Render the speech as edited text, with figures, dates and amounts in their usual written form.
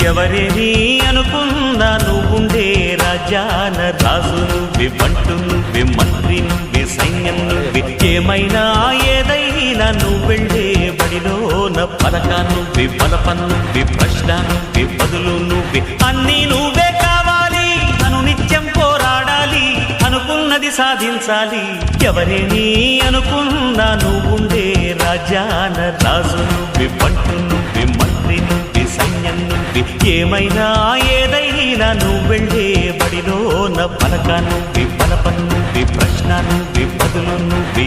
ఎవరేని అనుకున్నా నువ్వుండే రాజ్యాన రాజు నువ్వే, బంటు నువ్వే, మంత్రి నువ్వే, సైన్యం నువ్వే, ఏమైనా ఏదైనా నువ్వెళ్ళే బడిలోన పలక నువ్వే, బలపం నువ్వే, ప్రశ్న నువ్వే, బదులు నువ్వే, అన్నీ నువ్వే కావాలి. అనునిత్యం పోరాడాలి, అనుకున్నది సాధించాలి. ఎవరేని అనుకున్నా నువ్వుండే రాజ్యాన రాజు నువ్వే, బంటు నువ్వే, మంత్రి నువ్వే, సైన్యం నువ్వే, ఏమైనా ఏదైనా నువ్వెళ్ళే బడిలోన పలక నువ్వే, బలపం నువ్వే, ప్రశ్న నువ్వే, బదులు నువ్వే.